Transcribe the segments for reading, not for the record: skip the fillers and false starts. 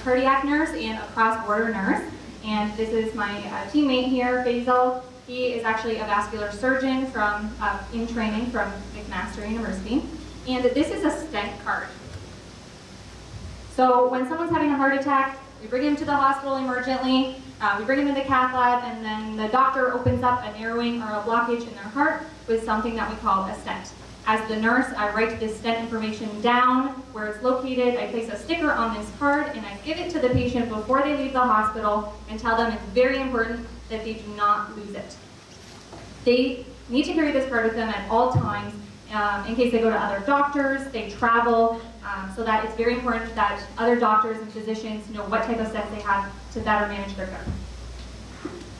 cardiac nurse and a cross-border nurse. And this is my teammate here, Faisal. He is actually a vascular surgeon from in training from McMaster University. And this is a stent card. So when someone's having a heart attack, we bring him to the hospital emergently, we bring him into the cath lab, and then the doctor opens up a narrowing or a blockage in their heart with something that we call a stent. As the nurse, I write this stent information down, where it's located, I place a sticker on this card, and I give it to the patient before they leave the hospital and tell them it's very important that they do not lose it. They need to carry this card with them at all times in case they go to other doctors, they travel, so that it's very important that other doctors and physicians know what type of stents they have to better manage their care.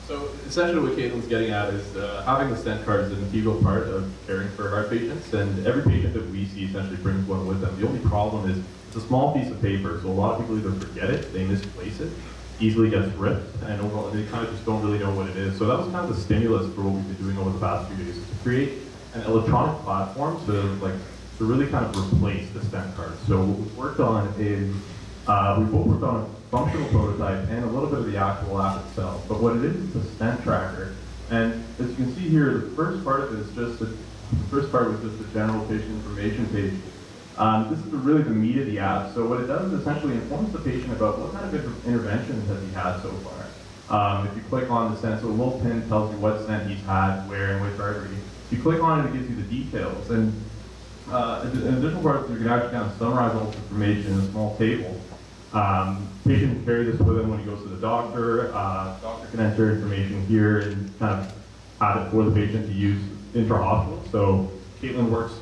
So essentially what Caitlin's getting at is having the stent card is an integral part of caring for heart patients, and every patient that we see essentially brings one with them. The only problem is it's a small piece of paper, so a lot of people either forget it, they misplace it, easily gets ripped, and overall they kind of just don't really know what it is. So that was kind of the stimulus for what we've been doing over the past few days, is to create an electronic platform to really kind of replace the stent card. So what we've worked on is we've both worked on a functional prototype and a little bit of the actual app itself. But what it is a stent tracker. And as you can see here, the first part of it is just the first part was just the general patient information page. This is really the meat of the app. So what it does is essentially informs the patient about what kind of interventions has he had so far. If you click on the stent, so a little pin tells you what stent he's had, where, and which artery. If you click on it, it gives you the details. And in additional parts, you can actually kind of summarize all this information in a small table. Patient can carry this with him when he goes to the doctor. Doctor can enter information here and kind of have it for the patient to use intra-hospital. So Caitlin works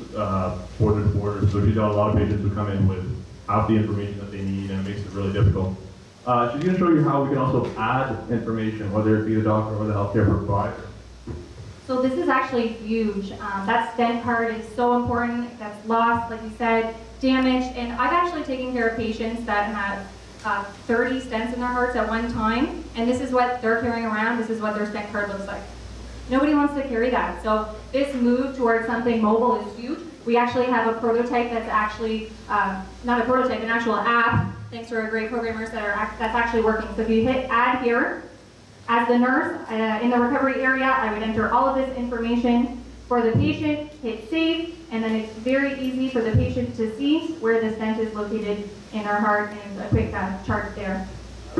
border to border, so she's got a lot of patients who come in without the information that they need, and it makes it really difficult. She's going to show you how we can also add information, whether it be the doctor or the healthcare provider. So this is actually huge. That stent card is so important. That's lost, like you said, damaged, and I've actually taken care of patients that have 30 stents in their hearts at one time, and this is what they're carrying around. This is what their stent card looks like. Nobody wants to carry that. So this move towards something mobile is huge. We actually have a prototype that's actually, not a prototype, an actual app, thanks to our great programmers that's actually working. So if you hit add here, as the nurse in the recovery area, I would enter all of this information for the patient, hit save, and then it's very easy for the patient to see where the stent is located in our heart, and a quick chart there.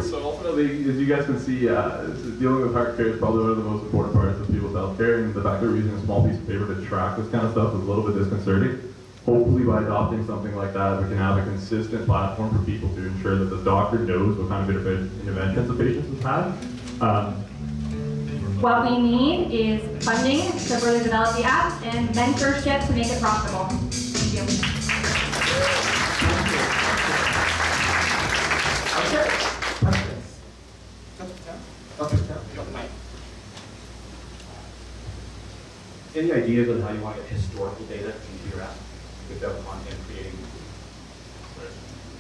So ultimately, as you guys can see, dealing with heart care is probably one of the most important parts of people's healthcare, and the fact that we're using a small piece of paper to track this kind of stuff is a little bit disconcerting. Hopefully by adopting something like that, we can have a consistent platform for people to ensure that the doctor knows what kind of interventions the patients have had. What we need is funding to further develop the app and mentorship to make it profitable. Thank you. Okay. Any ideas on how you want to get historical data into your app without content creating?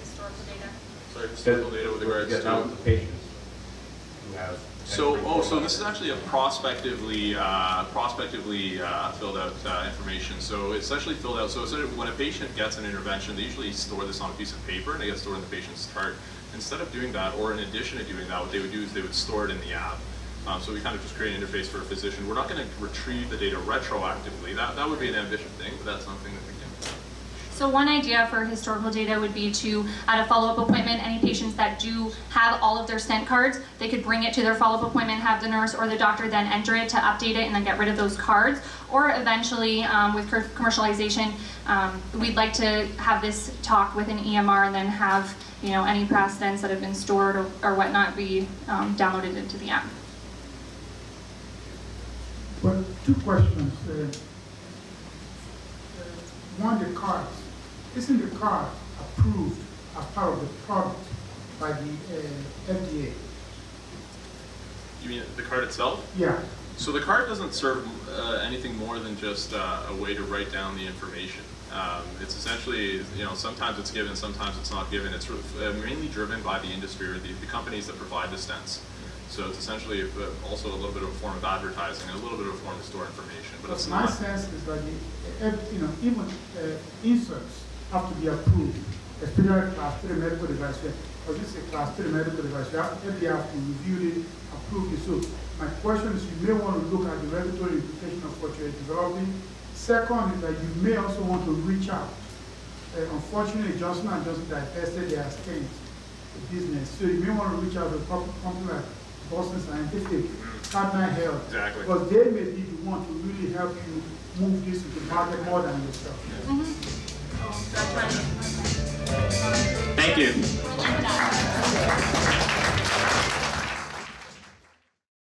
Historical data. Sorry, historical data with regards to the patients who have. So this is actually a prospectively filled out information. So it's essentially filled out. So when a patient gets an intervention, they usually store this on a piece of paper, and it gets stored in the patient's chart. Instead of doing that, or in addition to doing that, what they would do is they would store it in the app. So we kind of just create an interface for a physician. We're not going to retrieve the data retroactively. That would be an ambitious thing, but that's something that we can do. So one idea for historical data would be to, at a follow-up appointment, any patients that do have all of their stent cards, they could bring it to their follow-up appointment, have the nurse or the doctor then enter it to update it and then get rid of those cards. Or eventually, with commercialization, we'd like to have this talk with an EMR and then have any past stents that have been stored or whatnot be downloaded into the app. Well, two questions. One, the cards. Isn't the card approved as part of the product by the FDA? You mean the card itself? Yeah. So the card doesn't serve anything more than just a way to write down the information. It's essentially, sometimes it's given, sometimes it's not given. It's mainly driven by the industry or the companies that provide the stents. So it's essentially also a little bit of a form of advertising, and a little bit of a form to store information. But it's my not. sense is that even inserts have to be approved, especially class 3 medical devices. because this is a class 3 medical device. FDA have to review it, approve it. So my question is, you may want to look at the regulatory implication of what you're developing. Second is that you may also want to reach out. Unfortunately, Johnson & Johnson divested their Stent business. So you may want to reach out to a company like Boston Scientific, TechTown Health, Exactly. because they may be the one to really help you move this to the market more than yourself. Thank you.